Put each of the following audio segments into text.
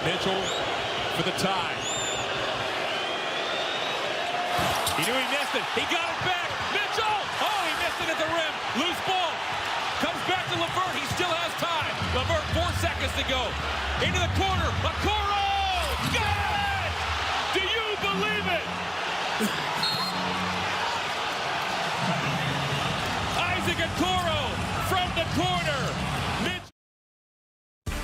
Mitchell for the tie. He knew he missed it. He got it back. Mitchell! Oh, he missed it at the rim. Loose ball. Comes back to LeVert. He still has time. LeVert, 4 seconds to go. Into the corner. Okoro! Got it! Do you believe it? Isaac Okoro from the corner.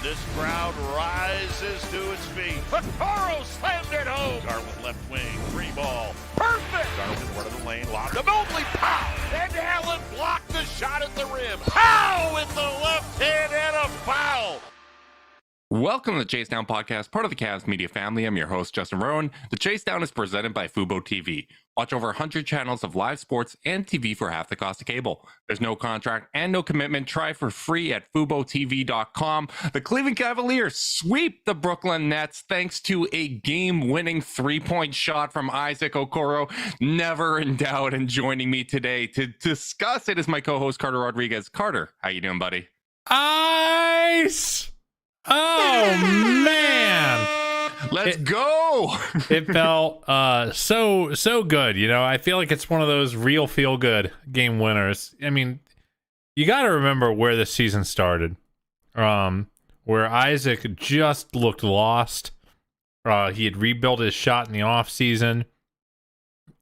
This crowd rises to its feet. Okoro slammed it home. Garland left wing, free ball. Perfect! Garland one of the lane, lob to Mobley. Pow! And Allen blocked the shot at the rim. Pow! With the left hand and a foul. Welcome to the Chase Down Podcast, part of the Cavs media family. I'm your host, Justin Rowan. The Chase Down is presented by Fubo TV. Watch over 100 channels of live sports and TV for half the cost of cable. There's no contract and no commitment. Try for free at FuboTV.com. The Cleveland Cavaliers sweep the Brooklyn Nets thanks to a game-winning three-point shot from Isaac Okoro. Never in doubt. And joining me today to discuss it is my co-host, Carter Rodriguez. Carter, how you doing, buddy? Ice! Oh, man. Let's go. It felt so good. You know, I feel like it's one of those real feel good game winners. I mean, you got to remember where the season started, where Isaac just looked lost. He had rebuilt his shot in the offseason.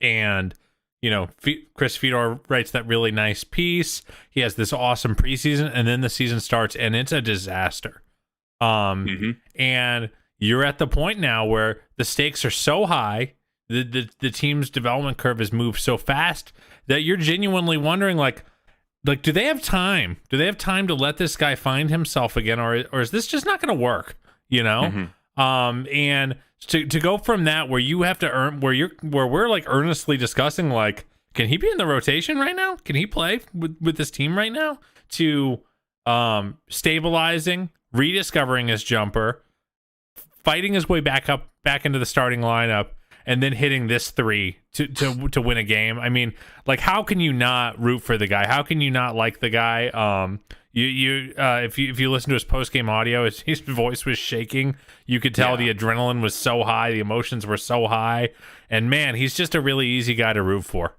And, you know, Chris Fedor writes that really nice piece. He has this awesome preseason, and then the season starts, and it's a disaster. And you're at the point now where the stakes are so high, the team's development curve has moved so fast that you're genuinely wondering, like, do they have time? Do they have time to let this guy find himself again, or is this just not going to work? You know, and to go from that where you have to earn, where we're like earnestly discussing, like, can he be in the rotation right now? Can he play with this team right now? To stabilizing, rediscovering his jumper, fighting his way back into the starting lineup, and then hitting this three to win a game. I mean, like, how can you not root for the guy? How can you not like the guy? If you listen to his post game audio, his voice was shaking. You could tell the adrenaline was so high, the emotions were so high, and man, he's just a really easy guy to root for.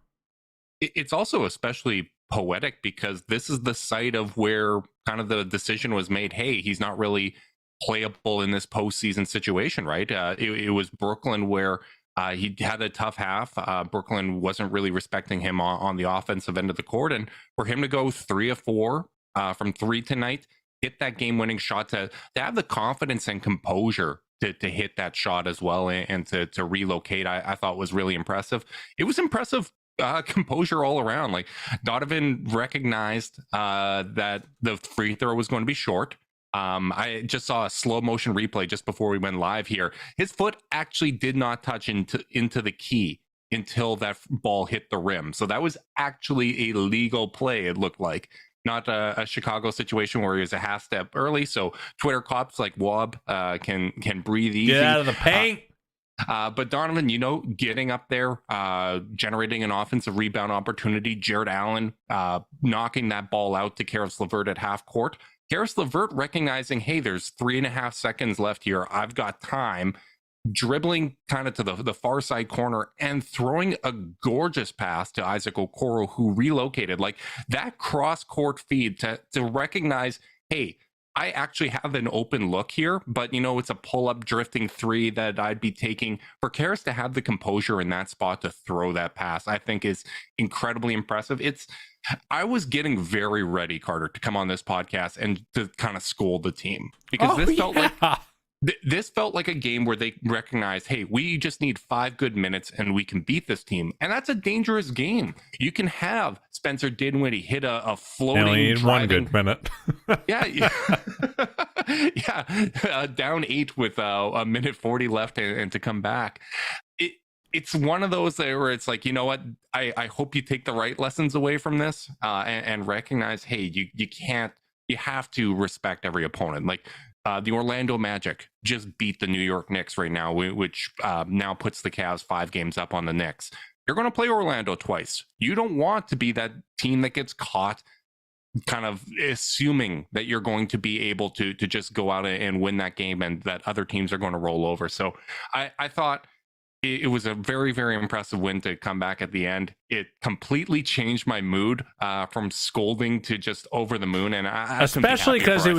It's also especially poetic because this is the site of where kind of the decision was made. Hey, he's not really playable in this postseason situation, right? It was Brooklyn where he had a tough half. Brooklyn wasn't really respecting him on the offensive end of the court, and for him to go 3 of 4 from 3 tonight, hit that game-winning shot, to have the confidence and composure to hit that shot as well, and to relocate, I thought was really impressive. It was impressive. Composure all around. Like, Donovan recognized that the free throw was going to be short. I just saw a slow motion replay just before we went live here. His foot actually did not touch into the key until that ball hit the rim. So that was actually a legal play, it looked like. Not a Chicago situation where he was a half step early. So Twitter cops like Wob can breathe easy. Get out of the paint. But Donovan, you know, getting up there, generating an offensive rebound opportunity, Jared Allen knocking that ball out to Caris LeVert at half court. Caris LeVert recognizing, hey, there's 3.5 seconds left here. I've got time. Dribbling kind of to the far side corner and throwing a gorgeous pass to Isaac Okoro, who relocated. Like, that cross court feed to recognize, hey, I actually have an open look here, but, you know, it's a pull-up drifting three that I'd be taking. For Caris to have the composure in that spot to throw that pass, I think is incredibly impressive. I was getting very ready, Carter, to come on this podcast and to kind of scold the team, because this felt like a game where they recognized, hey, we just need 5 good minutes and we can beat this team. And that's a dangerous game. You can have Spencer Dinwiddie hit a floating, they only need driving, 1 good minute. Down 8 with a minute 40 left and to come back. It's one of those where it's like, you know what? I hope you take the right lessons away from this and recognize, hey, you have to respect every opponent. Like, the Orlando Magic just beat the New York Knicks right now, which now puts the Cavs 5 games up on the Knicks. You're going to play Orlando twice. You don't want to be that team that gets caught kind of assuming that you're going to be able to just go out and win that game and that other teams are going to roll over. So I thought it was a very, very impressive win to come back at the end. It completely changed my mood from scolding to just over the moon. And especially because it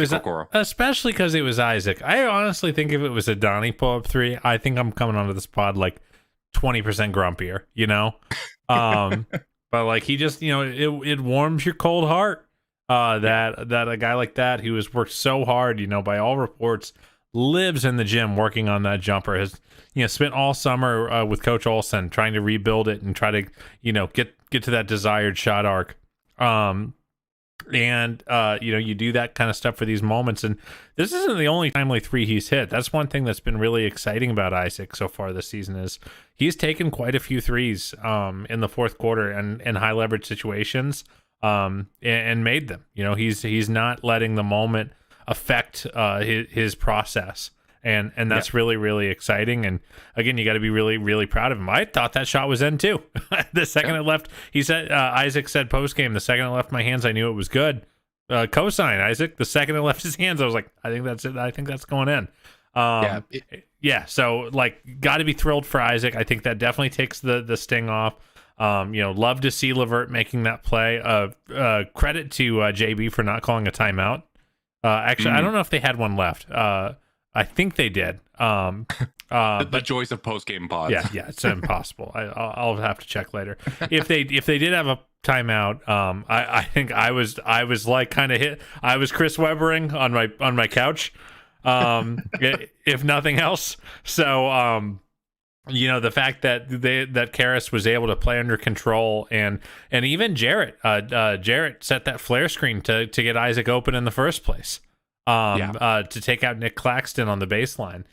was Isaac. I honestly think if it was a Donnie pull-up three, I think I'm coming onto this pod like 20% grumpier, you know? But like he just, you know, it warms your cold heart that a guy like that who has worked so hard, you know, by all reports, lives in the gym working on that jumper, has, you know, spent all summer with Coach Olsen trying to rebuild it and try to, you know, get to that desired shot arc. And you know, you do that kind of stuff for these moments, and this isn't the only timely three he's hit. That's one thing that's been really exciting about Isaac so far this season is he's taken quite a few threes in the fourth quarter and in high leverage situations and made them. You know, he's not letting the moment affect his process. And that's really, really exciting. And again, you got to be really, really proud of him. I thought that shot was in too. The second it left, he said, Isaac said post game, the second it left my hands, I knew it was good. Cosign, Isaac. The second it left his hands, I was like, I think that's it. I think that's going in. Yeah. So like, got to be thrilled for Isaac. I think that definitely takes the sting off. You know, love to see LeVert making that play. Credit to JB for not calling a timeout. Actually, I don't know if they had one left. I think they did. The joys of post-game pods. Yeah, it's impossible. I'll have to check later. If they did have a timeout, I think I was like kind of hit. I was Chris Webbering on my couch, if nothing else. So you know, the fact that that Karras was able to play under control, and even Jarrett set that flare screen to get Isaac open in the first place. To take out Nick Claxton on the baseline.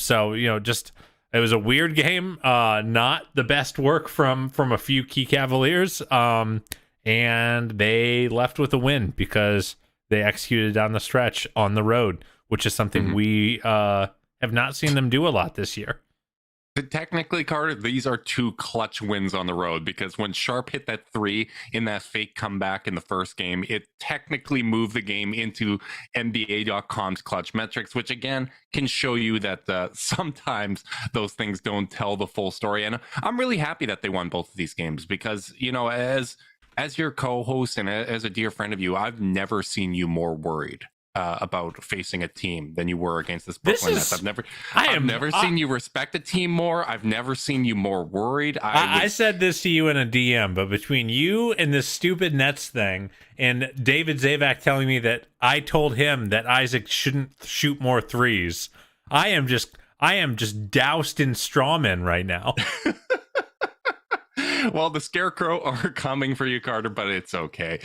So, you know, just it was a weird game. Not the best work from a few key Cavaliers. And they left with a win because they executed down the stretch on the road, which is something we have not seen them do a lot this year. Technically, Carter, these are two clutch wins on the road, because when Sharp hit that three in that fake comeback in the first game, it technically moved the game into NBA.com's clutch metrics, which again can show you that sometimes those things don't tell the full story. And I'm really happy that they won both of these games because, you know, as your co-host and as a dear friend of you, I've never seen you more worried about facing a team than you were against this Brooklyn Nets. I've never seen you respect a team more. I've never seen you more worried. I said this to you in a DM, but between you and this stupid Nets thing and David Zavak telling me that I told him that Isaac shouldn't shoot more threes, I am just doused in strawmen right now. Well, the Scarecrow are coming for you, Carter, but it's okay.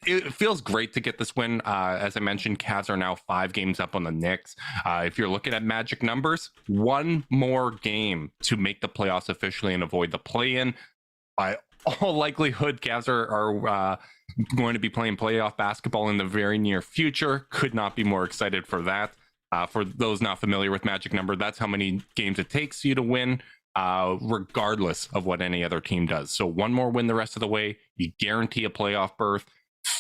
It feels great to get this win. As I mentioned, Cavs are now 5 games up on the Knicks. If you're looking at magic numbers, one more game to make the playoffs officially and avoid the play-in. By all likelihood, Cavs are going to be playing playoff basketball in the very near future. Could not be more excited for that. For those not familiar with magic number, that's how many games it takes you to win, regardless of what any other team does. So one more win the rest of the way, you guarantee a playoff berth.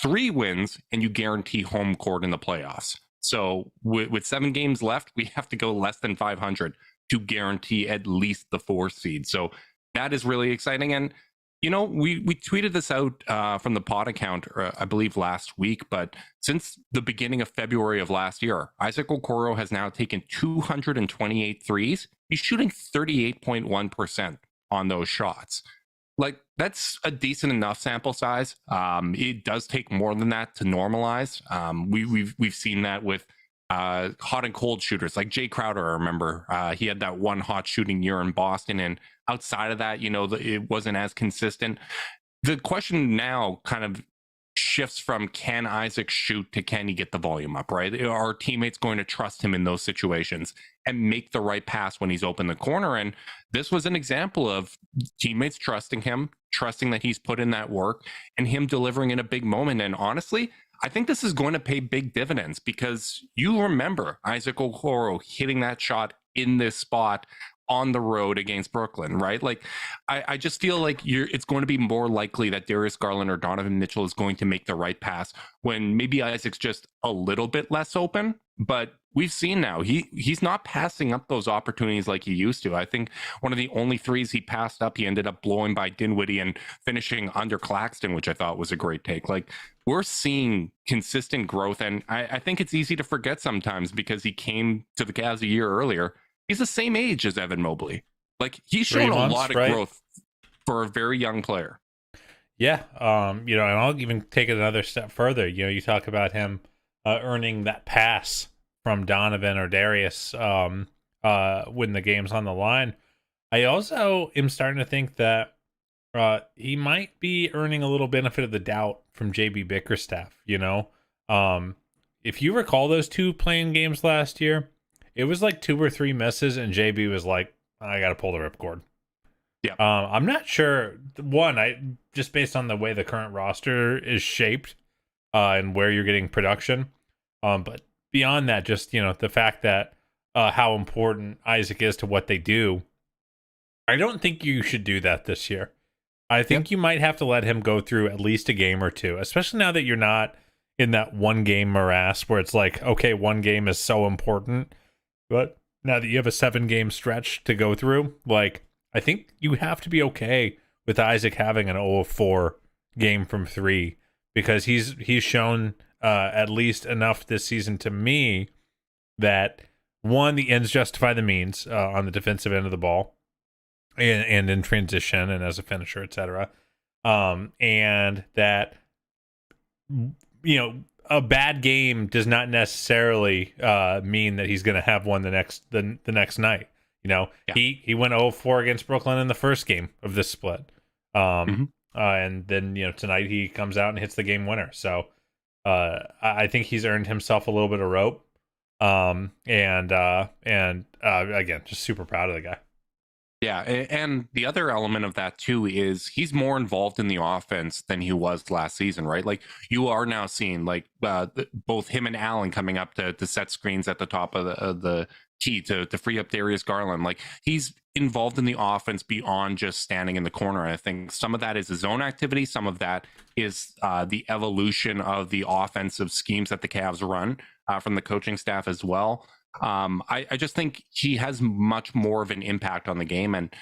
3 wins and you guarantee home court in the playoffs. So with 7 games left, we have to go less than 500 to guarantee at least the 4th seed. So that is really exciting. And, you know, we tweeted this out from the pod account, I believe last week, but since the beginning of February of last year, Isaac Okoro has now taken 228 threes. He's shooting 38.1% on those shots. Like, that's a decent enough sample size. It does take more than that to normalize. We've seen that with hot and cold shooters like Jay Crowder. I remember he had that one hot shooting year in Boston, and outside of that, you know, it wasn't as consistent. The question now kind of shifts from can Isaac shoot to can he get the volume up, right? Are teammates going to trust him in those situations and make the right pass when he's open the corner? And this was an example of teammates trusting him, trusting that he's put in that work, and him delivering in a big moment. And honestly, I think this is going to pay big dividends, because you remember Isaac Okoro hitting that shot in this spot on the road against Brooklyn, right? Like, I just feel like it's going to be more likely that Darius Garland or Donovan Mitchell is going to make the right pass when maybe Isaac's just a little bit less open. But we've seen now he's not passing up those opportunities like he used to. I think one of the only threes he passed up, he ended up blowing by Dinwiddie and finishing under Claxton, which I thought was a great take. Like, we're seeing consistent growth, and I think it's easy to forget sometimes because he came to the Cavs a year earlier. He's the same age as Evan Mobley. Like, he's shown a lot of growth for a very young player. Yeah. And I'll even take it another step further. You talk about him earning that pass from Donovan or Darius when the game's on the line. I also am starting to think that he might be earning a little benefit of the doubt from JB Bickerstaff. If you recall those two playing games last year, it was like 2 or 3 misses, and JB was like, I got to pull the ripcord. Yeah. I'm not sure. One, just based on the way the current roster is shaped and where you're getting production. But beyond that, just, the fact that how important Isaac is to what they do, I don't think you should do that this year. I think you might have to let him go through at least a game or two, especially now that you're not in that one game morass where it's like, okay, one game is so important. But now that you have a 7-game stretch to go through, like, I think you have to be okay with Isaac having an 0-4 game from 3 because he's shown at least enough this season to me that, one, the ends justify the means on the defensive end of the ball and in transition and as a finisher, etc. And that, a bad game does not necessarily mean that he's going to have one the next night. He went 0-4 against Brooklyn in the first game of this split. And then, tonight he comes out and hits the game winner. So I think he's earned himself a little bit of rope. Again, just super proud of the guy. Yeah, and the other element of that too is he's more involved in the offense than he was last season, right? Like, you are now seeing both him and Allen coming up to set screens at the top of the key to free up Darius Garland. Like, he's involved in the offense beyond just standing in the corner. I think some of that is his own activity. Some of that is the evolution of the offensive schemes that the Cavs run from the coaching staff as well. I just think he has much more of an impact on the game. And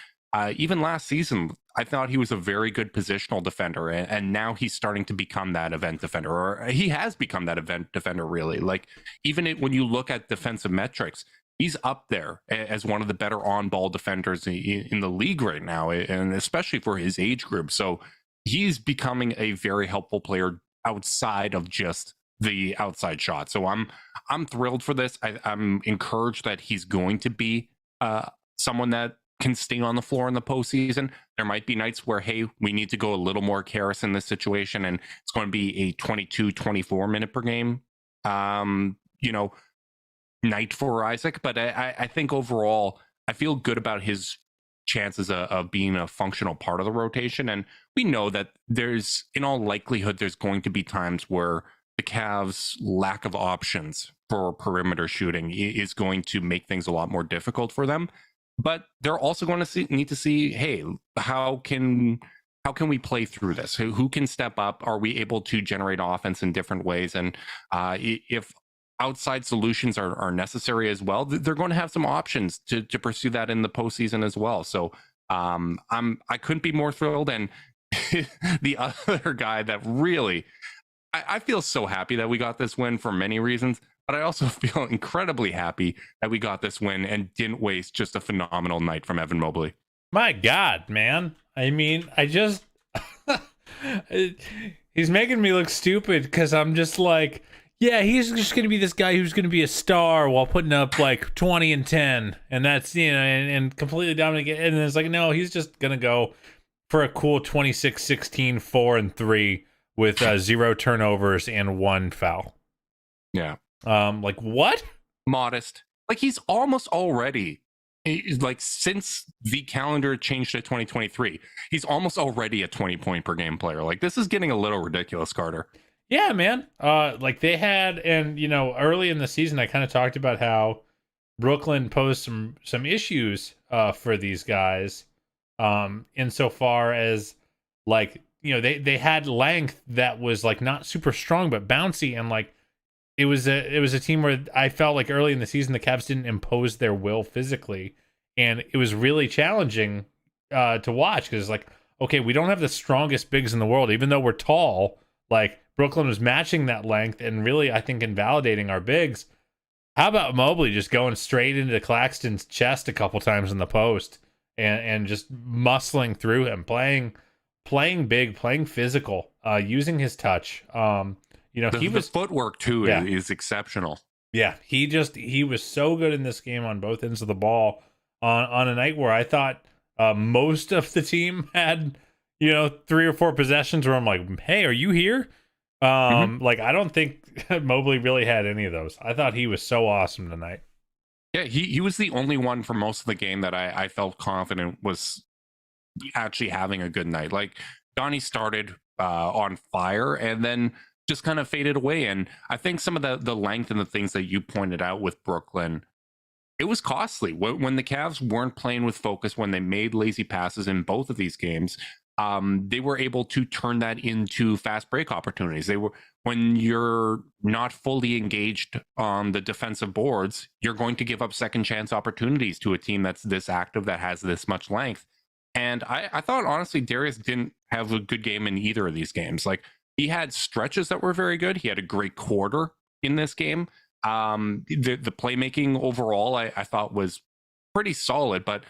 even last season, I thought he was a very good positional defender. And now he's starting to become that event defender, or he has become that event defender, really. Like, even when you look at defensive metrics, he's up there as one of the better on-ball defenders in the league right now, and especially for his age group. So he's becoming a very helpful player outside of just the outside shot. So I'm thrilled for this. I'm encouraged that he's going to be someone that can stay on the floor in the postseason. There might be nights where, hey, we need to go a little more Karras in this situation, and it's going to be a 22-24 minute per game night for Isaac. But I think overall, I feel good about his chances of being a functional part of the rotation. And we know that in all likelihood, there's going to be times where the Cavs' lack of options for perimeter shooting is going to make things a lot more difficult for them. But they're also going to need to see, hey, how can we play through this? Who can step up? Are we able to generate offense in different ways? And if outside solutions are necessary as well, they're going to have some options to pursue that in the postseason as well. So I couldn't be more thrilled. And the other guy that really, I feel so happy that we got this win for many reasons, but I also feel incredibly happy that we got this win and didn't waste just a phenomenal night from Evan Mobley. My God, man. I mean, I just he's making me look stupid because I'm just like, yeah, he's just going to be this guy who's going to be a star while putting up like 20 and 10. And that's, and completely dominating. And then it's like, no, he's just going to go for a cool 26-16, 4 and 3 with 0 turnovers and 1 foul. Yeah. Like, what? Modest. Like, he's almost already, like, since the calendar changed to 2023, he's almost already a 20-point per game player. Like, this is getting a little ridiculous, Carter. Yeah, man. Like, they had, and, early in the season, I kind of talked about how Brooklyn posed some issues for these guys, insofar as like they had length that was like not super strong but bouncy, and like it was a team where I felt like early in the season the Cavs didn't impose their will physically, and it was really challenging to watch because like, okay, we don't have the strongest bigs in the world, even though we're tall. Like Brooklyn was matching that length and really, I think, invalidating our bigs. How about Mobley just going straight into Claxton's chest a couple times in the post and just muscling through him, playing big, playing physical, using his touch. The footwork too is exceptional. Yeah, he was so good in this game on both ends of the ball on a night where I thought most of the team had 3 or 4 possessions where I'm like, hey, are you here? Like I don't think Mobley really had any of those. I thought he was so awesome tonight. Yeah, he was the only one for most of the game that I felt confident was actually having a good night. Like Donnie started on fire and then just kind of faded away. And I think some of the length and the things that you pointed out with Brooklyn, it was costly. When the Cavs weren't playing with focus, when they made lazy passes in both of these games, they were able to turn that into fast break opportunities. When you're not fully engaged on the defensive boards, you're going to give up second chance opportunities to a team that's this active, that has this much length. And I thought, honestly, Darius didn't have a good game in either of these games. Like, he had stretches that were very good. He had a great quarter in this game. The playmaking overall, I thought was pretty solid, but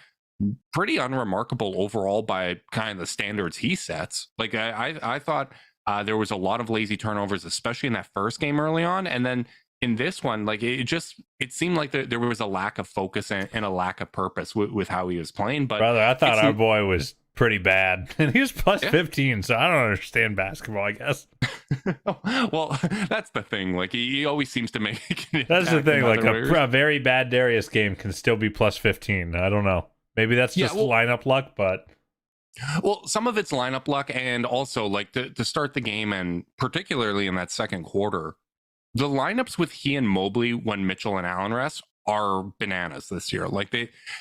pretty unremarkable overall by kind of the standards he sets. Like, I thought there was a lot of lazy turnovers, especially in that first game early on. And then in this one, like it seemed like there was a lack of focus and a lack of purpose with how he was playing. But brother, I thought our boy was pretty bad, and he was plus 15, so I don't understand basketball, I guess. Well, that's the thing. Like he always seems to make it. That's the thing. Like a very bad Darius game can still be plus 15. I don't know. Maybe that's just lineup luck, but. Well, some of it's lineup luck, and also like to start the game, and particularly in that second quarter, the lineups with he and Mobley when Mitchell and Allen rest are bananas this year. Like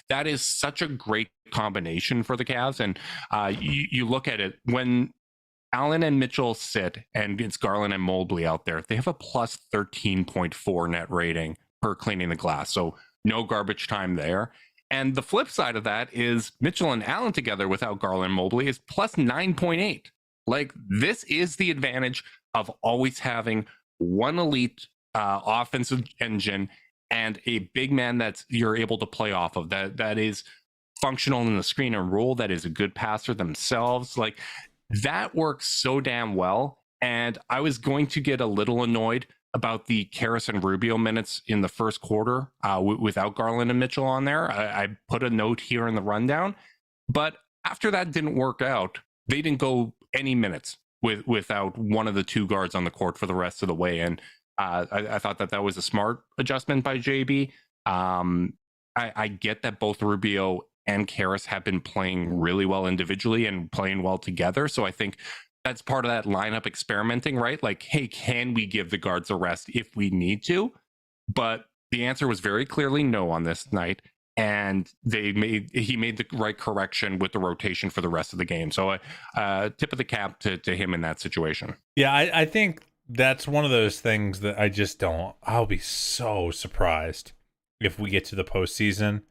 that is such a great combination for the Cavs. And you look at it when Allen and Mitchell sit and it's Garland and Mobley out there, they have a plus 13.4 net rating per cleaning the glass. So no garbage time there. And the flip side of that is Mitchell and Allen together without Garland and Mobley is plus 9.8. Like, this is the advantage of always having one elite offensive engine and a big man that you're able to play off of, that is functional in the screen and roll, that is a good passer themselves. Like, that works so damn well. And I was going to get a little annoyed about the Karras and Rubio minutes in the first quarter without Garland and Mitchell on there. I put a note here in the rundown, but after that didn't work out, they didn't go any minutes without one of the two guards on the court for the rest of the way. And I thought that was a smart adjustment by JB. I get that both Rubio and Karras have been playing really well individually and playing well together. So I think that's part of that lineup experimenting, right? Like, hey, can we give the guards a rest if we need to? But the answer was very clearly no on this night. And he made the right correction with the rotation for the rest of the game. So tip of the cap to him in that situation. Yeah, I think that's one of those things that I just don't. I'll be so surprised if we get to the postseason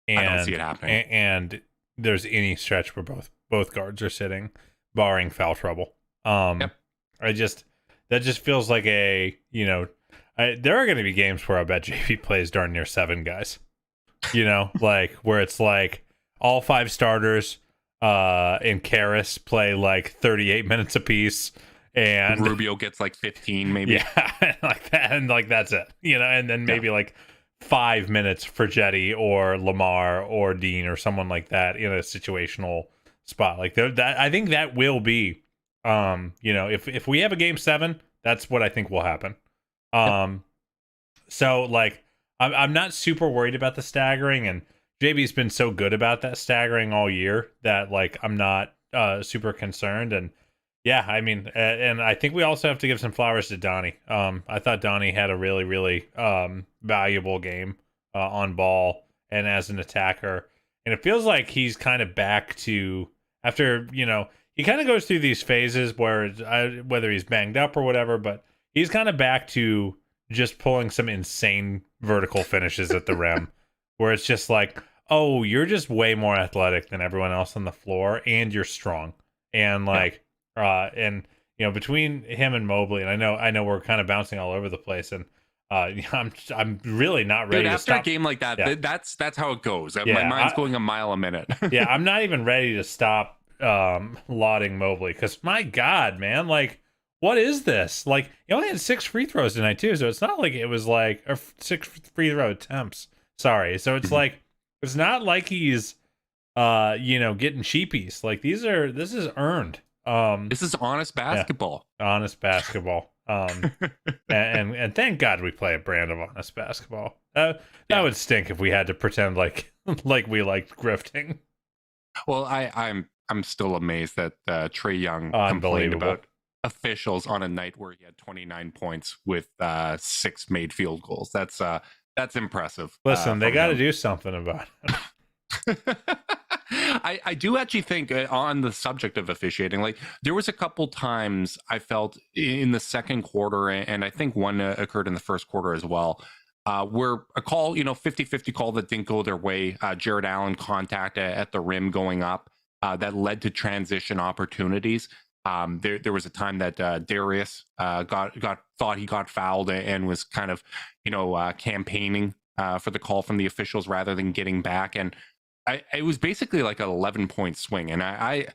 and I don't see it happening. And there's any stretch where both guards are sitting, barring foul trouble. Yep. That just feels like there are going to be games where I bet JP plays darn near 7 guys. Like where it's like all 5 starters and Karras play like 38 minutes apiece, and Rubio gets like 15 maybe. Yeah, like that, and like that's it. And then maybe like 5 minutes for Jetty or Lamar or Dean or someone like that in a situational spot. Like that, I think that will be, if we have a game 7, that's what I think will happen. So like, I'm not super worried about the staggering, and JB's been so good about that staggering all year that like I'm not super concerned. And yeah, I mean, and I think we also have to give some flowers to Donnie. I thought Donnie had a really, really valuable game on ball and as an attacker. And it feels like he's kind of back to, after, he kind of goes through these phases where whether he's banged up or whatever, but he's kind of back to just pulling some insane vertical finishes at the rim where it's just like, oh, you're just way more athletic than everyone else on the floor, and you're strong. And between him and Mobley, and I know we're kind of bouncing all over the place, and I'm really not ready to stop. After a game like that, that's how it goes. My mind's going a mile a minute. Yeah, I'm not even ready to stop lauding Mobley, because my God, man, like, what is this? Like, he only had 6 free throws tonight too, so it's not like it was like, or 6 free throw attempts. Sorry, so it's like, it's not like he's getting cheapies. Like, this is earned. This is honest basketball. Yeah, honest basketball. And thank God we play a brand of honest basketball. That would stink if we had to pretend like we liked grifting. Well, I'm still amazed that Trae Young complained about officials on a night where he had 29 points with 6 made field goals. That's impressive. Listen, they got to do something about it. I do actually think on the subject of officiating, like, there was a couple times I felt in the second quarter, and I think one occurred in the first quarter as well, where a call, 50-50 call that didn't go their way, Jared Allen contact at the rim going up, that led to transition opportunities. There was a time that Darius thought he got fouled and was kind of, campaigning for the call from the officials rather than getting back. And it was basically like an 11-point swing. And I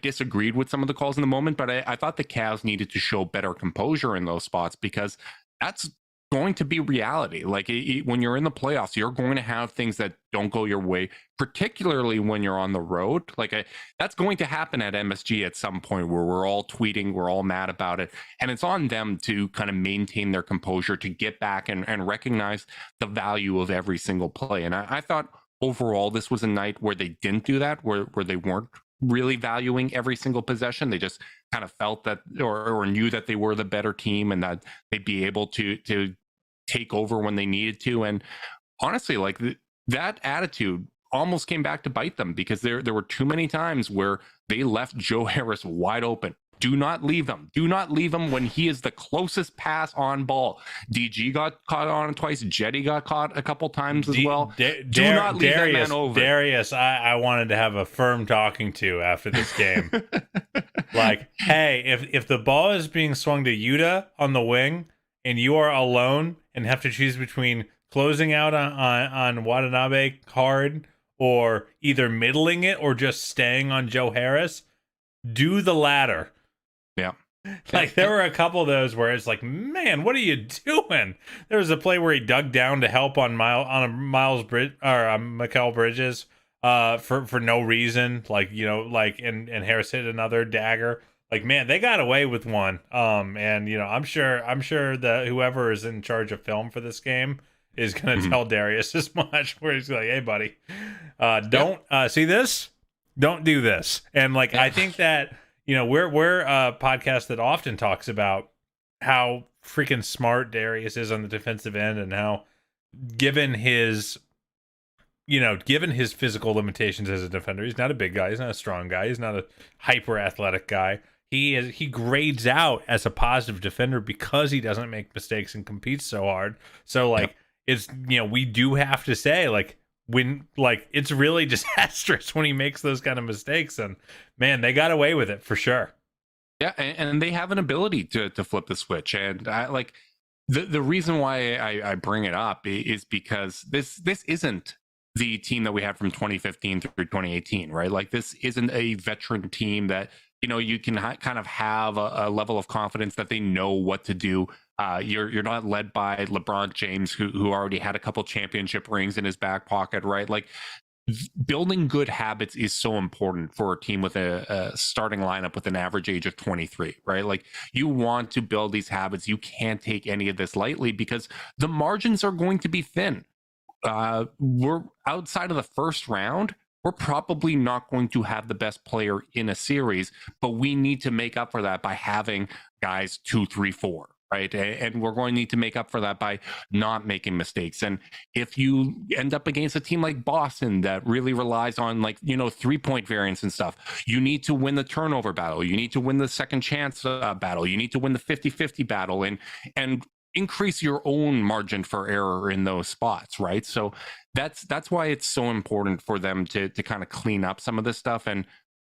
disagreed with some of the calls in the moment, but I thought the Cavs needed to show better composure in those spots, because that's going to be reality. Like, when you're in the playoffs, you're going to have things that don't go your way, particularly when you're on the road. Like, that's going to happen at MSG at some point, where we're all tweeting, we're all mad about it. And it's on them to kind of maintain their composure, to get back and recognize the value of every single play. And I thought overall, this was a night where they didn't do that, where they weren't really valuing every single possession. They just kind of felt that or knew that they were the better team and that they'd be able to take over when they needed to. And honestly, like, that attitude almost came back to bite them, because there were too many times where they left Joe Harris wide open. Do not leave him. Do not leave him when he is the closest pass on ball. DG got caught on twice. Jetty got caught a couple times as well. Do not leave that man over. Darius, I wanted to have a firm talking to after this game. Like, hey, if the ball is being swung to Yuta on the wing and you are alone and have to choose between closing out on Watanabe hard or either middling it or just staying on Joe Harris, do the latter. Yeah. Like, there were a couple of those where it's like, man, what are you doing? There was a play where he dug down to help on Mikal Bridges for no reason, and Harris hit another dagger. Like, man, they got away with one. And I'm sure that whoever is in charge of film for this game is gonna tell Darius as much, where he's like, hey buddy, don't see this, don't do this. And like, I think that we're a podcast that often talks about how freaking smart Darius is on the defensive end, and how given his physical limitations as a defender, he's not a big guy, he's not a strong guy, he's not a hyper athletic guy. He grades out as a positive defender because he doesn't make mistakes and competes so hard. So like, it's, we do have to say, like, when, like, it's really disastrous when he makes those kind of mistakes, and man, they got away with it for sure. Yeah, and they have an ability to flip the switch, and I like the reason why I bring it up is because this isn't the team that we had from 2015 through 2018, right? Like, this isn't a veteran team that you can kind of have a level of confidence that they know what to do. You're not led by LeBron James, who already had a couple championship rings in his back pocket, right? Like, building good habits is so important for a team with a starting lineup with an average age of 23, right? Like, you want to build these habits. You can't take any of this lightly, because the margins are going to be thin. We're outside of the first round. We're probably not going to have the best player in a series, but we need to make up for that by having guys 2, 3, 4, right? And we're going to need to make up for that by not making mistakes. And if you end up against a team like Boston that really relies on, like, 3-point variance and stuff, you need to win the turnover battle. You need to win the second chance battle. You need to win the 50-50 battle and increase your own margin for error in those spots, right? So that's why it's so important for them to kind of clean up some of this stuff. And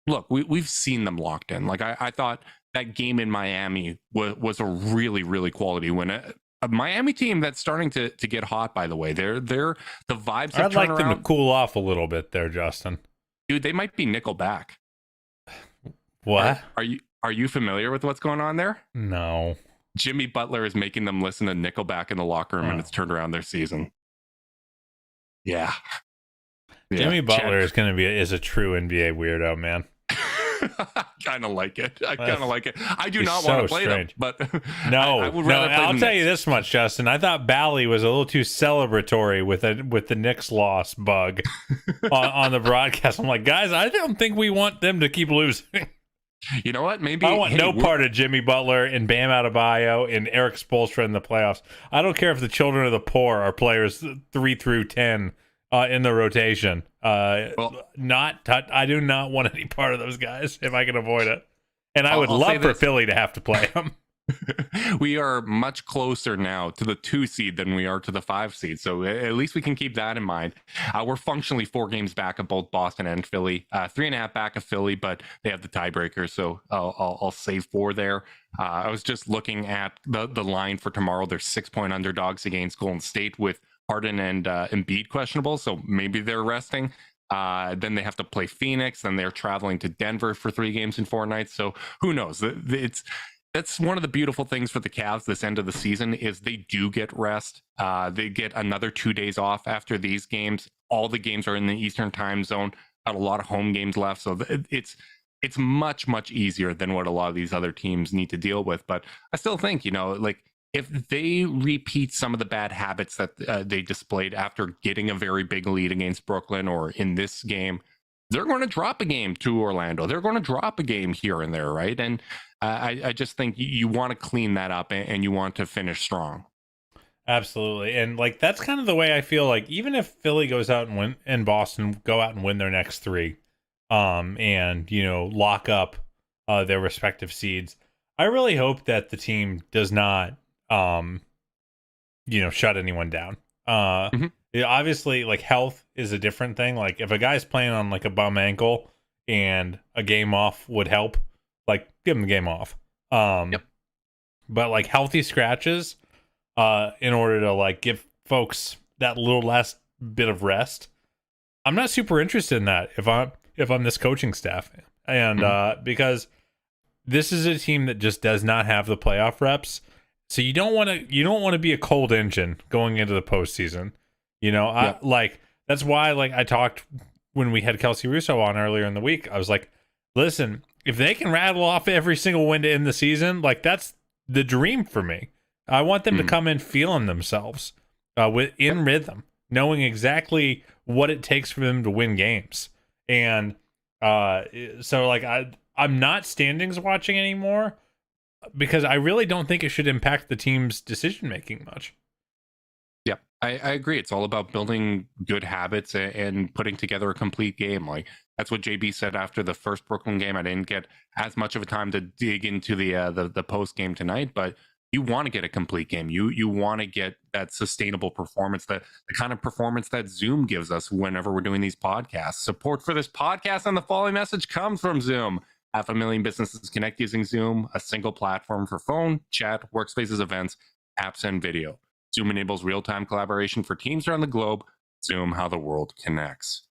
look, we've seen them locked in. Like I thought that game in Miami was a really, really quality win. A Miami team that's starting to get hot, by the way. They're the vibes have I'd like turned them around. to cool off a little bit there, Justin. Dude, they might be nickel back. What? Are you familiar with what's going on there? No. Jimmy Butler is making them listen to Nickelback in the locker room, and it's turned around their season. Yeah. Jimmy Butler is a true NBA weirdo, man. I kind of like it. I do not so want to play strange. them, but No, I would rather play I'll the tell you Knicks. this much, Justin. I thought Bally was a little too celebratory with the Knicks loss bug on the broadcast. I'm like, guys, I don't think we want them to keep losing. You know what? Maybe I want no part of Jimmy Butler and Bam Adebayo and Eric Spoelstra in the playoffs. I don't care if the children of the poor are players 3 through 10 in the rotation. I do not want any part of those guys if I can avoid it. And I would love for Philly to have to play them. We are much closer now to the 2 seed than we are to the 5 seed. So at least we can keep that in mind. We're functionally 4 games back of both Boston and Philly, 3.5 back of Philly, but they have the tiebreaker. So I'll save 4 there. I was just looking at the line for tomorrow. They're 6-point underdogs against Golden State with Harden and Embiid questionable. So maybe they're resting. Then they have to play Phoenix. Then they're traveling to Denver for 3 games in 4 nights. So who knows? That's one of the beautiful things for the Cavs this end of the season is they do get rest. They get another 2 days off after these games. All the games are in the Eastern time zone. Got a lot of home games left. So it's much, much easier than what a lot of these other teams need to deal with. But I still think, like if they repeat some of the bad habits that they displayed after getting a very big lead against Brooklyn or in this game, they're going to drop a game to Orlando. They're going to drop a game here and there, right? And I just think you want to clean that up and you want to finish strong. Absolutely. And like that's kind of the way I feel like even if Philly goes out and win and Boston go out and win their next 3 and lock up their respective seeds, I really hope that the team does not shut anyone down. Obviously like health is a different thing. Like if a guy's playing on like a bum ankle and a game off would help, like give him the game off. But like healthy scratches in order to like give folks that little last bit of rest, I'm not super interested in that if I'm this coaching staff. And because this is a team that just does not have the playoff reps. So you don't want to be a cold engine going into the postseason. That's why like I talked when we had Kelsey Russo on earlier in the week. I was like, listen, if they can rattle off every single win to end the season, like that's the dream for me. I want them to come in feeling themselves in rhythm, knowing exactly what it takes for them to win games. And so like I'm not standings watching anymore because I really don't think it should impact the team's decision making much. Yeah, I agree. It's all about building good habits and putting together a complete game. Like that's what JB said after the first Brooklyn game. I didn't get as much of a time to dig into the post game tonight, but you want to get a complete game. You want to get that sustainable performance, the kind of performance that Zoom gives us whenever we're doing these podcasts. Support for this podcast and the following message comes from Zoom. 500,000 businesses connect using Zoom, a single platform for phone, chat, workspaces, events, apps, and video. Zoom enables real-time collaboration for teams around the globe. Zoom, how the world connects.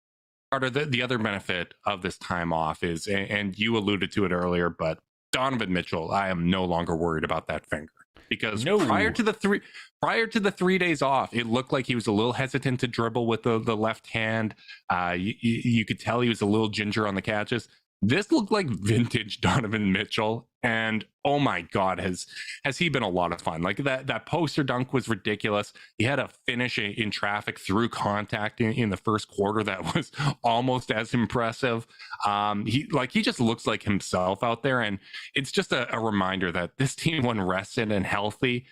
Carter, the other benefit of this time off is, and you alluded to it earlier, but Donovan Mitchell, I am no longer worried about that finger. Because prior to the 3 days off, it looked like he was a little hesitant to dribble with the left hand. You could tell he was a little ginger on the catches. this looked like vintage Donovan Mitchell, and oh my God, has he been a lot of fun. Like that poster dunk was ridiculous. He had a finish in traffic through contact in the first quarter that was almost as impressive. He just looks like himself out there, and it's just a reminder that this team, when rested and healthy,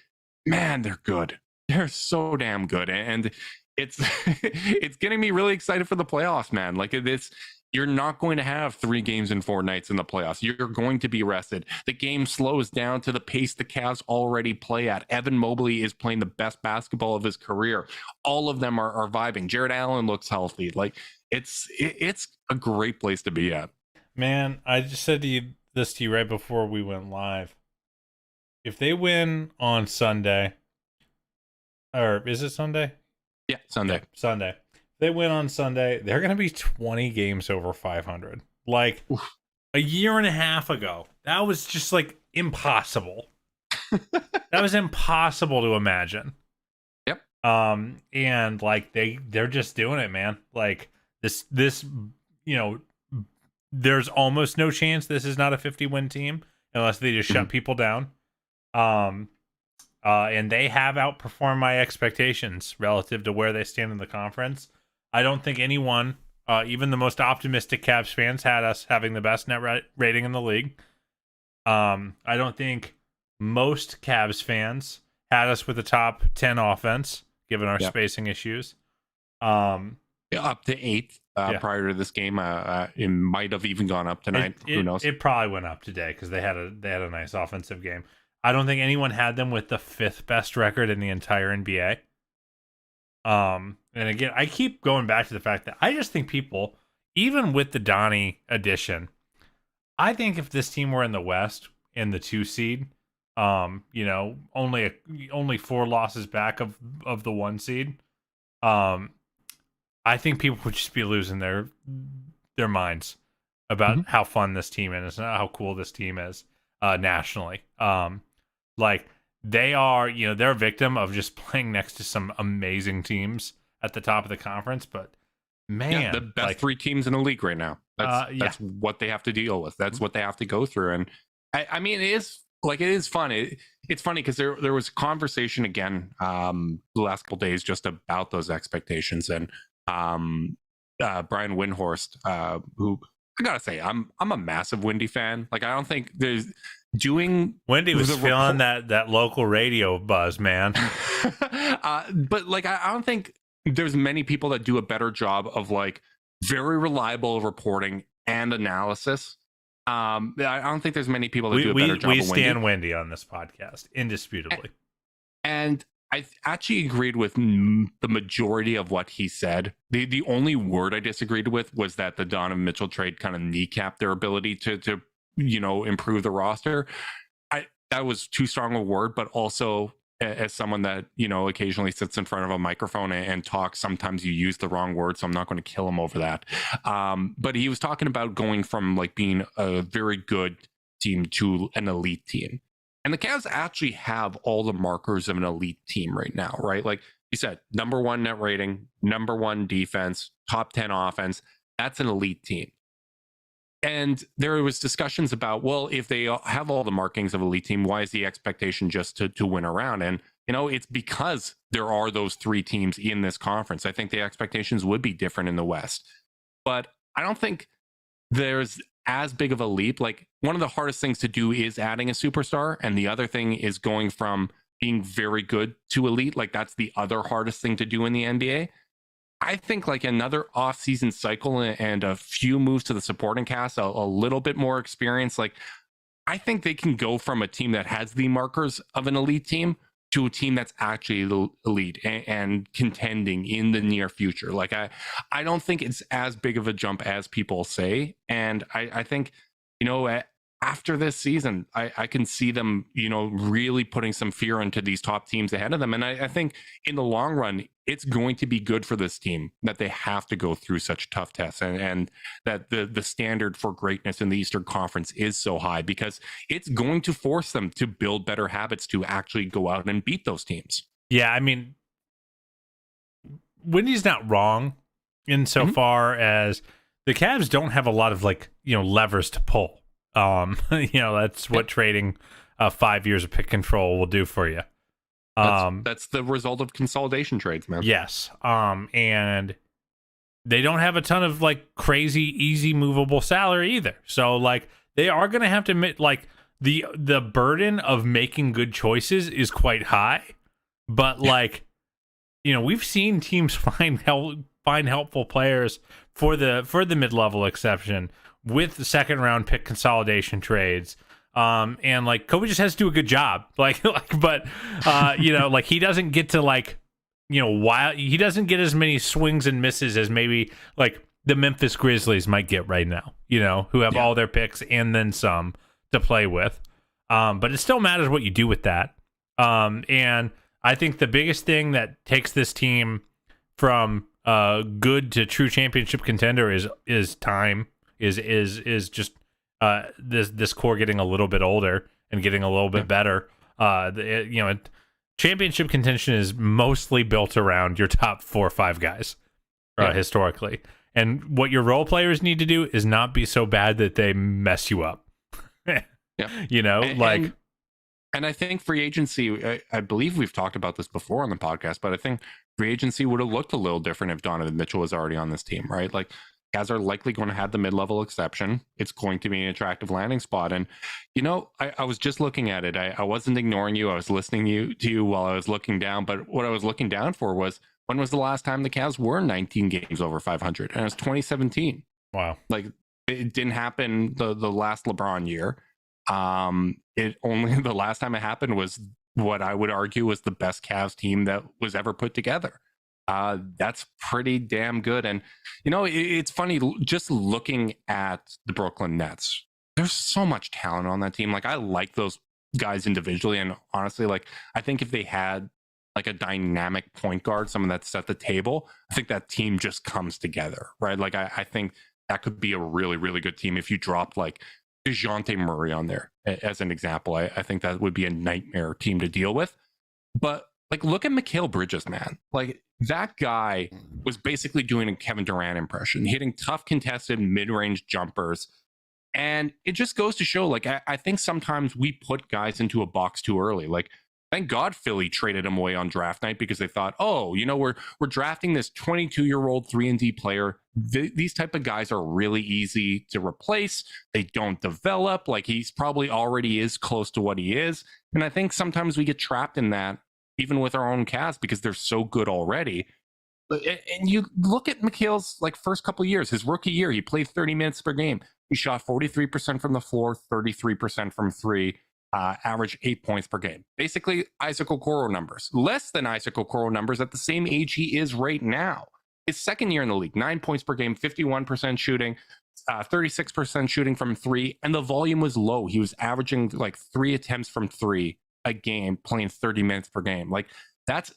man, they're good. They're so damn good, and it's it's getting me really excited for the playoffs, man. Like it's. You're not going to have 3 games in 4 nights in the playoffs. You're going to be rested. The game slows down to the pace the Cavs already play at. Evan Mobley is playing the best basketball of his career. All of them are vibing. Jared Allen looks healthy. Like it's a great place to be at. Man, I just said this to you right before we went live. If they win on Sunday, or is it Sunday? Yeah, Sunday. Sunday. They win on Sunday, they're going to be 20 games over 500. Like, oof. A year and a half ago, that was just like impossible. That was impossible to imagine. Yep. And like they're just doing it, man. Like this, there's almost no chance this is not a 50-win team unless they just shut people down. And they have outperformed my expectations relative to where they stand in the conference. I don't think anyone, even the most optimistic Cavs fans, had us having the best net rating in the league. I don't think most Cavs fans had us with the top 10 offense, given our spacing issues. Up to 8th prior to this game. It might have even gone up tonight. Who knows? It probably went up today because they had a nice offensive game. I don't think anyone had them with the 5th best record in the entire NBA. And again, I keep going back to the fact that I just think people, even with the Donnie addition, I think if this team were in the West in the 2 seed, only 4 losses back of the 1 seed, I think people would just be losing their minds about how fun this team is and how cool this team is nationally. Like they are, they're a victim of just playing next to some amazing teams at the top of the conference, but man, the best 3 teams in the league right now. That's what they have to deal with. That's what they have to go through. And I mean, it is fun. It's funny because there was conversation again the last couple days just about those expectations, and Brian Windhorst, who I gotta say, I'm a massive Windy fan. Like I don't think there's Wendy was feeling that local radio buzz, man. But like I don't think there's many people that do a better job of like very reliable reporting and analysis. I don't think there's many people that do a better job. We stand Wendy on this podcast, indisputably. And I actually agreed with the majority of what he said. The only word I disagreed with was that the Donovan Mitchell trade kind of kneecapped their ability to improve the roster. That was too strong a word, but also as someone that occasionally sits in front of a microphone and talks, sometimes you use the wrong word, so I'm not going to kill him over that. But he was talking about going from like being a very good team to an elite team, and the Cavs actually have all the markers of an elite team right now, right? Like you said, number 1 net rating, number 1 defense, top 10 offense. That's an elite team. And there was discussions about, well, if they have all the markings of elite team, why is the expectation just to win around? And, it's because there are those 3 teams in this conference. I think the expectations would be different in the West. But I don't think there's as big of a leap. Like one of the hardest things to do is adding a superstar. And the other thing is going from being very good to elite. Like that's the other hardest thing to do in the NBA. I think like another off-season cycle and a few moves to the supporting cast, a little bit more experience. Like I think they can go from a team that has the markers of an elite team to a team that's actually elite and contending in the near future. Like I don't think it's as big of a jump as people say. And I think, after this season, I can see them, really putting some fear into these top teams ahead of them. And I think in the long run, it's going to be good for this team that they have to go through such tough tests and that the standard for greatness in the Eastern Conference is so high, because it's going to force them to build better habits to actually go out and beat those teams. Yeah, I mean, Wendy's not wrong insofar as the Cavs don't have a lot of levers to pull. That's what trading 5 years of pick control will do for you. That's the result of consolidation trades, man. Yes. And they don't have a ton of crazy easy movable salary either. So they are going to have to admit the burden of making good choices is quite high, but we've seen teams find helpful players for the mid-level exception with the second round pick consolidation trades. And Kobe just has to do a good job. But he doesn't get to while he doesn't get as many swings and misses as maybe the Memphis Grizzlies might get right now, who have all their picks and then some to play with. But it still matters what you do with that. And I think the biggest thing that takes this team from good to true championship contender is time, is just this core getting a little bit older and getting a little bit better. Championship contention is mostly built around your top 4 or 5 guys historically. And what your role players need to do is not be so bad that they mess you up. And I think free agency, I believe we've talked about this before on the podcast, but I think free agency would have looked a little different if Donovan Mitchell was already on this team, right? Guys are likely going to have the mid-level exception. It's going to be an attractive landing spot. And, I was just looking at it. I wasn't ignoring you. I was listening to you while I was looking down. But what I was looking down for was, when was the last time the Cavs were 19 games over 500? And it was 2017. Wow. It didn't happen the last LeBron year. The last time it happened was what I would argue was the best Cavs team that was ever put together. That's pretty damn good. And, it's funny just looking at the Brooklyn Nets. There's so much talent on that team. I like those guys individually. And honestly, I think if they had a dynamic point guard, someone that set the table, I think that team just comes together, right? I think that could be a really, really good team if you dropped DeJounte Murray on there as an example. I think that would be a nightmare team to deal with. But look at Mikal Bridges, man. That guy was basically doing a Kevin Durant impression, hitting tough contested mid-range jumpers. And it just goes to show, I think sometimes we put guys into a box too early. Thank God Philly traded him away on draft night because they thought, we're drafting this 22-year-old 3-and-D player. These type of guys are really easy to replace. They don't develop. He's probably already is close to what he is. And I think sometimes we get trapped in that, even with our own cast, because they're so good already. And you look at Mikal's first couple of years, his rookie year, he played 30 minutes per game. He shot 43% from the floor, 33% from three. Average 8 points per game. Basically, Isaac Okoro numbers. Less than Isaac Okoro numbers at the same age he is right now. His second year in the league, 9 points per game, 51% shooting, 36% shooting from three, and the volume was low. He was averaging 3 attempts from three a game, playing 30 minutes per game. That's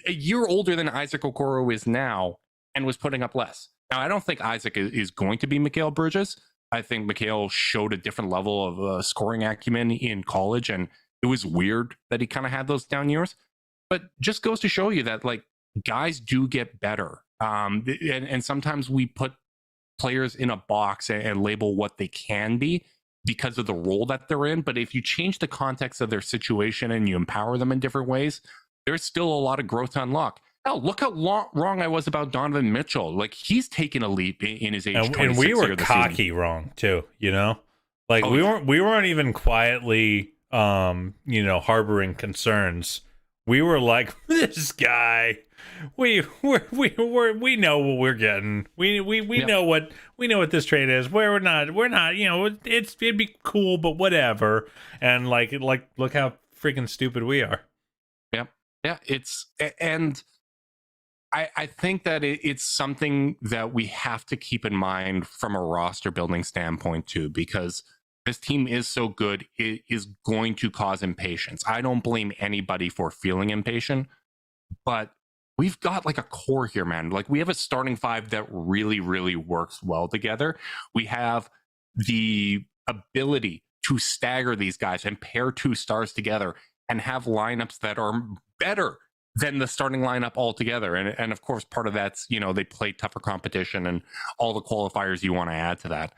a year older than Isaac Okoro is now and was putting up less. Now, I don't think Isaac is going to be Mikal Bridges. I think Mikal showed a different level of scoring acumen in college, and it was weird that he kind of had those down years. But just goes to show you that guys do get better, and sometimes we put players in a box and label what they can be because of the role that they're in. But if you change the context of their situation and you empower them in different ways, there's still a lot of growth to unlock. Hell, look how wrong I was about Donovan Mitchell. He's taken a leap in his age. And we were cocky wrong too, we weren't even quietly harboring concerns. We were this guy, we know what we're getting. We know what this trade is. We're not it'd be cool, but whatever. And look how freaking stupid we are. Yeah, I think that it's something that we have to keep in mind from a roster building standpoint too, because this team is so good, it is going to cause impatience. I don't blame anybody for feeling impatient, but we've got a core here, man. We have a starting five that really, really works well together. We have the ability to stagger these guys and pair two stars together and have lineups that are better than the starting lineup altogether. And of course, part of that's, they play tougher competition and all the qualifiers you want to add to that.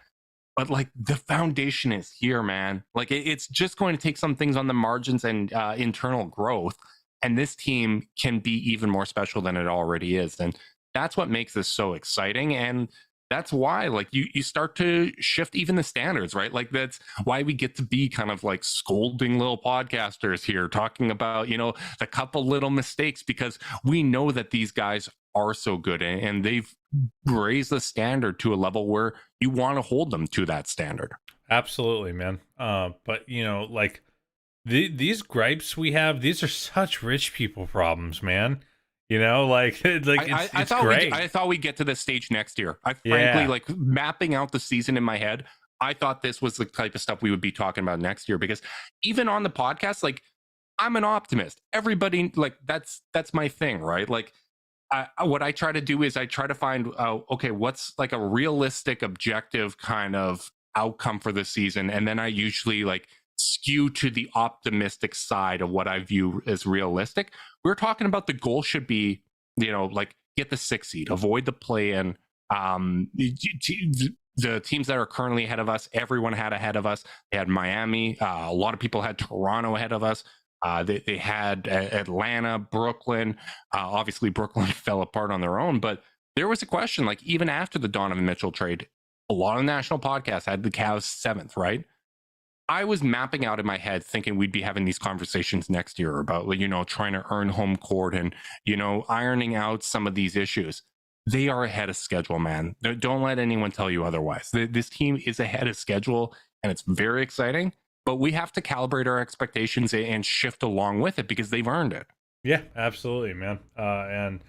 But like the foundation is here, man. Like it's just going to take some things on the margins and internal growth. And this team can be even more special than it already is. And that's what makes this so exciting. And that's why like you start to shift even the standards, right? Like that's why we get to be kind of like scolding little podcasters here, talking about, the couple little mistakes, because we know that these guys are so good and they've raised the standard to a level where you want to hold them to that standard. Absolutely, man. But like these gripes we have, these are such rich people problems, man. It's great. I thought we'd get to this stage next year. I frankly, like mapping out the season in my head, I thought this was the type of stuff we would be talking about next year, because even on the podcast, like I'm an optimist. Everybody, like that's my thing, right? Like what I try to do is I try to find, okay, what's like a realistic, objective kind of outcome for the season. And then I usually like skew to the optimistic side of what I view as realistic. We're talking about the goal should be, like get the 6th seed, avoid the play-in. The teams that are currently ahead of us, everyone had ahead of us. They had Miami. A lot of people had Toronto ahead of us. They had Atlanta, Brooklyn. Obviously, Brooklyn fell apart on their own, but there was a question, like even after the Donovan Mitchell trade, a lot of national podcasts had the Cavs 7th, right? I was mapping out in my head thinking we'd be having these conversations next year about, trying to earn home court and, ironing out some of these issues. They are ahead of schedule, man. Don't let anyone tell you otherwise. This team is ahead of schedule and it's very exciting, but we have to calibrate our expectations and shift along with it because they've earned it. Yeah, absolutely, man. And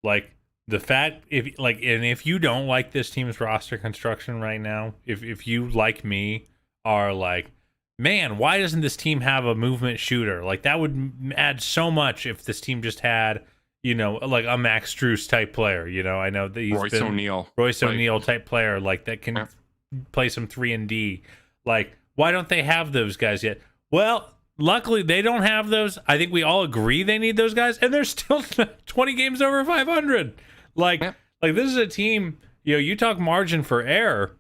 like the fact, if you don't like this team's roster construction right now, if you like me are like, man, why doesn't this team have a movement shooter? Like that would add so much if this team just had, like a Max Strus type player. I know that he's Royce O'Neal type player, like that can play some 3-and-D. Like, why don't they have those guys yet? Well, luckily they don't have those. I think we all agree they need those guys, and they're still 20 games over 500. Like this is a team. You talk margin for error.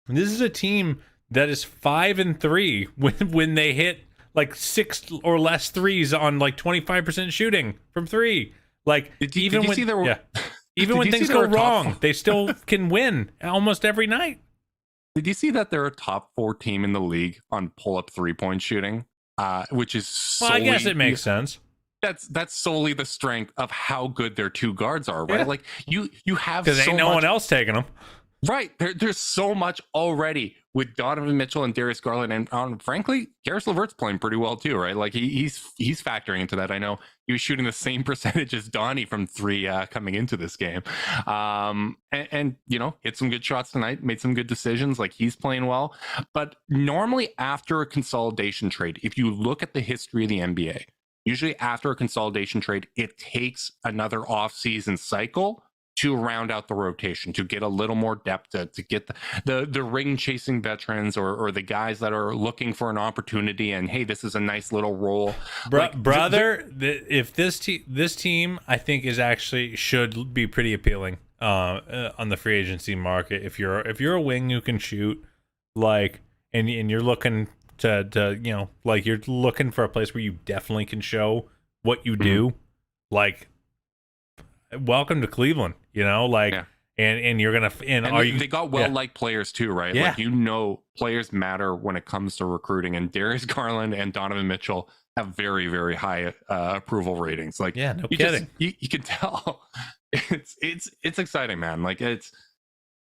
This is a team that is 5-3 when they hit like 6 or less threes on like 25% shooting from 3. Like even when things go wrong, they still can win almost every night. Did you see that they're a top 4 team in the league on pull-up 3-point shooting? Which is solely, I guess it makes sense. That's solely the strength of how good their 2 guards are, right? Yeah. Like you have, because ain't no one else taking them. Right. There's so much already with Donovan Mitchell and Darius Garland. And frankly, Karis LeVert's playing pretty well too, right? Like he's factoring into that. I know he was shooting the same percentage as Donnie from 3 coming into this game. And hit some good shots tonight, made some good decisions. Like he's playing well. But normally after a consolidation trade, if you look at the history of the NBA, usually after a consolidation trade, it takes another off-season cycle to round out the rotation, to get a little more depth, to get the ring chasing veterans or the guys that are looking for an opportunity. And hey, this is a nice little role, if this team I think is actually should be pretty appealing on the free agency market. If you're a wing who can shoot, like, and you're looking to like you're looking for a place where you definitely can show what you do, like, welcome to Cleveland, and you're gonna they got well-liked players too, right? Yeah. Like, players matter when it comes to recruiting, and Darius Garland and Donovan Mitchell have very, very high approval ratings. Like, yeah, no kidding. You can tell it's exciting, man. Like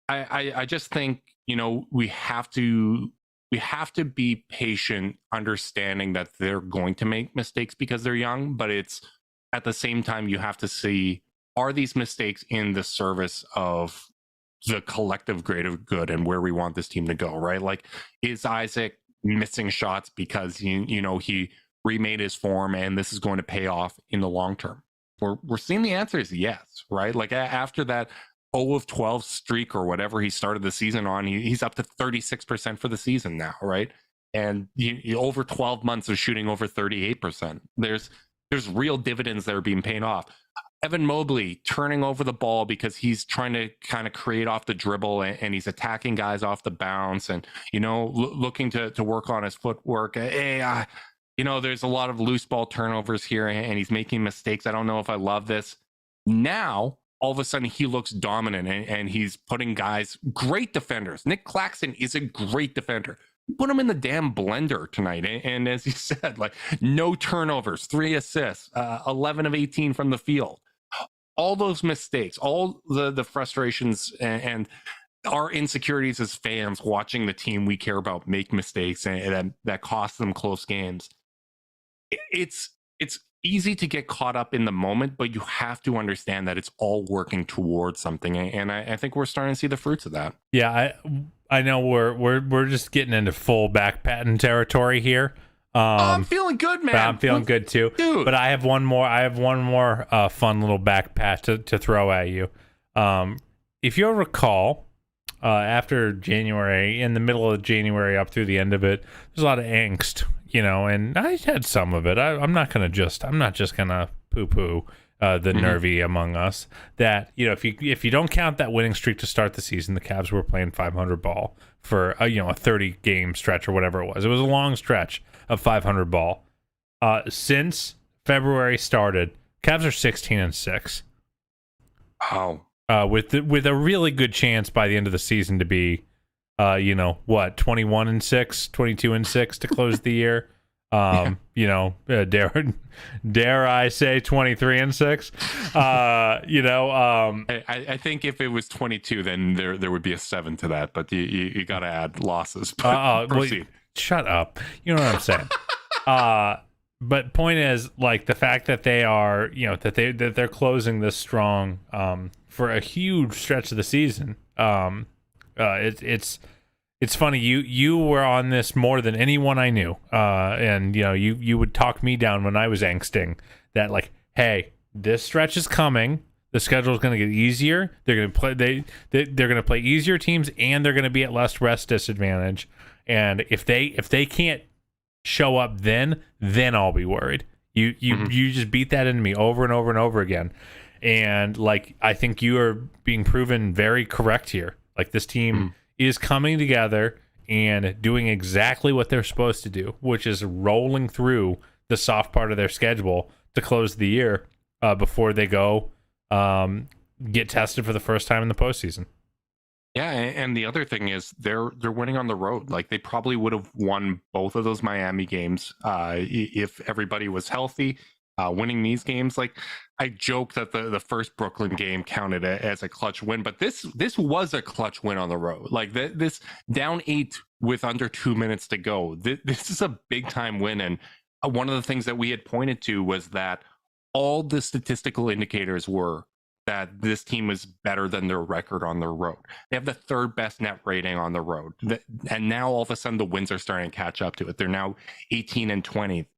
I just think we have to be patient, understanding that they're going to make mistakes because they're young, but it's at the same time you have to see, are these mistakes in the service of the collective greater good and where we want this team to go, right? Like, is Isaac missing shots because he remade his form and this is going to pay off in the long term? We're seeing the answer is yes, right? Like after that 0 of 12 streak or whatever he started the season on, he's up to 36% for the season now, right? And over 12 months of shooting over 38%. there's real dividends that are being paid off. Evan Mobley turning over the ball because he's trying to kind of create off the dribble, and he's attacking guys off the bounce, and looking to work on his footwork. There's a lot of loose ball turnovers here, and he's making mistakes. I don't know if I love this. Now all of a sudden he looks dominant, and he's putting guys, great defenders. Nick Claxton is a great defender. Put him in the damn blender tonight. And as you said, like, no turnovers, 3 assists, 11 of 18 from the field. All those mistakes, all the frustrations and our insecurities as fans watching the team we care about make mistakes and that cost them close games. It's easy to get caught up in the moment, but you have to understand that it's all working towards something. And I think we're starting to see the fruits of that. Yeah, I know we're just getting into full back patting territory here. I'm feeling good, man. I'm feeling good too, dude. But I have one more fun little back pat to throw at you. If you'll recall, after January, in the middle of January up through the end of it, there's a lot of angst, and I had some of it. I'm not just gonna poo-poo the nervy among us. That if you don't count that winning streak to start the season, the Cavs were playing 500 ball for a 30 game stretch or whatever it was. It was a long stretch of 500 ball. Since February started, Cavs are 16-6. Wow. With a really good chance by the end of the season to be 21-6, 22-6 to close the year. Dare I say 23-6? I think if it was 22, then there would be a 7 to that, but you got to add losses. Proceed. Shut up. You know what I'm saying? But point is, like, the fact that they are, that they're closing this strong for a huge stretch of the season. It's funny. You were on this more than anyone I knew, and you would talk me down when I was angsting that, like, hey, this stretch is coming. The schedule is going to get easier. They're going to play. They're going to play easier teams, and they're going to be at less rest disadvantage. And if they can't show up, then I'll be worried. You just beat that into me over and over and over again. And, like, I think you are being proven very correct here. Like, this team is coming together and doing exactly what they're supposed to do, which is rolling through the soft part of their schedule to close the year before they go get tested for the first time in the postseason. Yeah, and the other thing is they're winning on the road. Like, they probably would have won both of those Miami games if everybody was healthy. Winning these games, like, I joke that the first Brooklyn game counted as a clutch win, but this was a clutch win on the road. Like, this down 8 with under 2 minutes to go. This is a big time win, and one of the things that we had pointed to was that all the statistical indicators were that this team is better than their record on the road. They have the 3rd best net rating on the road, and now all of a sudden the wins are starting to catch up to it. They're now 18 and 20.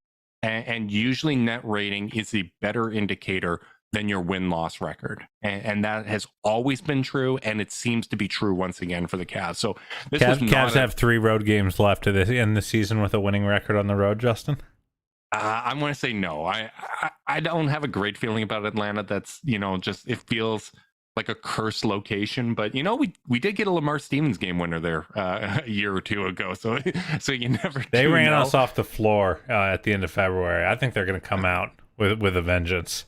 And usually net rating is a better indicator than your win-loss record. And that has always been true, and it seems to be true once again for the Cavs. So Cavs have 3 road games left to end the season with a winning record on the road, Justin? I'm going to say no. I don't have a great feeling about Atlanta. That's, just, it feels like a cursed location, but we did get a Lamar Stevens game winner there a year or two ago, so you never. They ran us off the floor at the end of February. I think they're going to come out with a vengeance.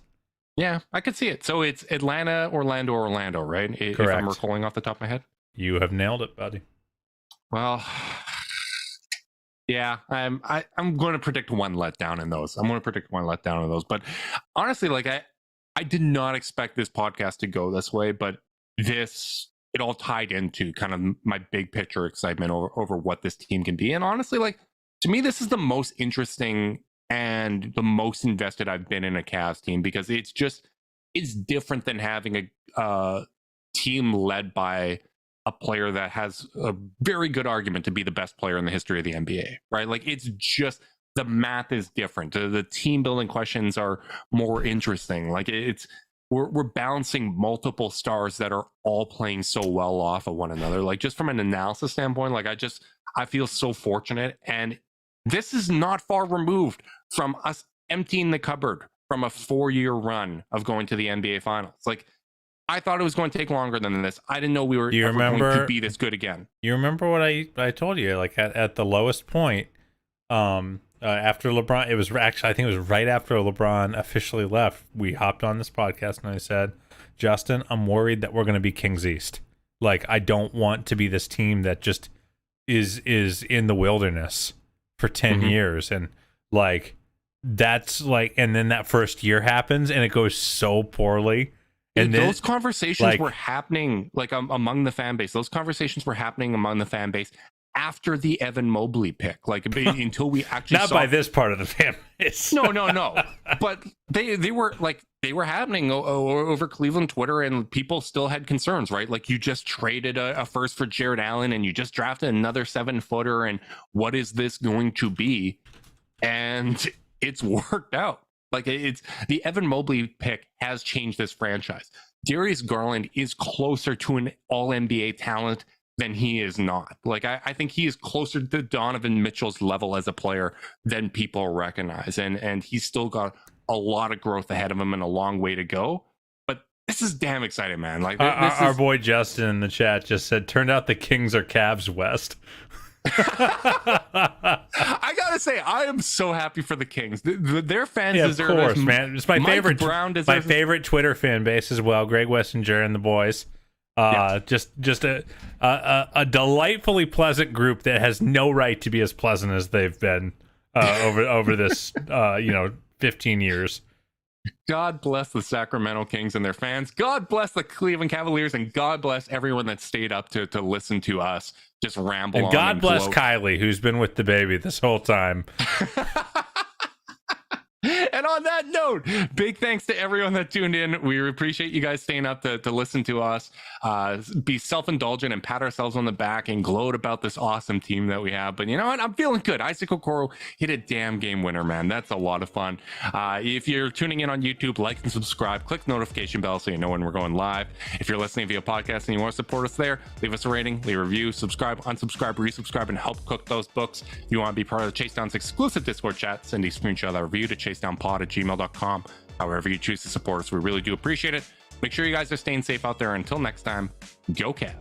Yeah, I could see it. So it's Atlanta, Orlando, right? Correct. If I'm recalling off the top of my head. You have nailed it, buddy. Well, yeah, I'm going to predict one letdown in those. But honestly, like, I did not expect this podcast to go this way, but it all tied into kind of my big picture excitement over what this team can be. And honestly, like, to me, this is the most interesting and the most invested I've been in a Cavs team, because it's different than having a team led by a player that has a very good argument to be the best player in the history of the NBA, right? Like, it's just, the math is different. The team building questions are more interesting. Like, we're balancing multiple stars that are all playing so well off of one another. Like, just from an analysis standpoint, like, I feel so fortunate. And this is not far removed from us emptying the cupboard from a 4-year run of going to the NBA Finals. Like, I thought it was going to take longer than this. I didn't know we were ever going to be this good again. You remember what I told you? Like at the lowest point, after LeBron, it was actually, I think it was right after LeBron officially left. We hopped on this podcast and I said, Justin, I'm worried that we're going to be Kings East. Like, I don't want to be this team that just is in the wilderness for 10 years. And like, that's like, and then that first year happens and it goes so poorly. And Dude, then, those conversations were happening like among the fan base. Those conversations were happening among the fan base after the Evan Mobley pick. Like until we actually not by this part of the fan base. No. But they were happening over Cleveland Twitter, and people still had concerns, right? Like, you just traded a first for Jared Allen, and you just drafted another 7-footer, and what is this going to be? And it's worked out. Like, it's the Evan Mobley pick has changed this franchise. Darius Garland is closer to an all-NBA talent than he is not. Like, I think he is closer to Donovan Mitchell's level as a player than people recognize. And he's still got a lot of growth ahead of him and a long way to go. But this is damn exciting, man. Like, our boy Justin in the chat just said, turned out the Kings are Cavs West. I gotta say, I am so happy for the Kings. Their fans deserve it. Of course, man. It's my favorite. My favorite Twitter fan base as well. Greg Wessinger and the boys. Just a delightfully pleasant group that has no right to be as pleasant as they've been over this 15 years. God bless the Sacramento Kings and their fans. God bless the Cleveland Cavaliers, and God bless everyone that stayed up to listen to us just ramble on. And God bless Kylie, who's been with the baby this whole time. And on that note, big thanks to everyone that tuned in. We appreciate you guys staying up to listen to us, be self-indulgent and pat ourselves on the back and gloat about this awesome team that we have. But you know what? I'm feeling good. Isaac Okoro hit a damn game winner, man. That's a lot of fun. If you're tuning in on YouTube, like and subscribe. Click the notification bell so you know when we're going live. If you're listening via podcast and you want to support us there, leave us a rating, leave a review, subscribe, unsubscribe, resubscribe, and help cook those books. If you want to be part of the Chase Down's exclusive Discord chat, send a screenshot of that review to chasedownpod@gmail.com. However you choose to support us, we really do appreciate it. Make sure you guys are staying safe out there. Until next time, go Cavs.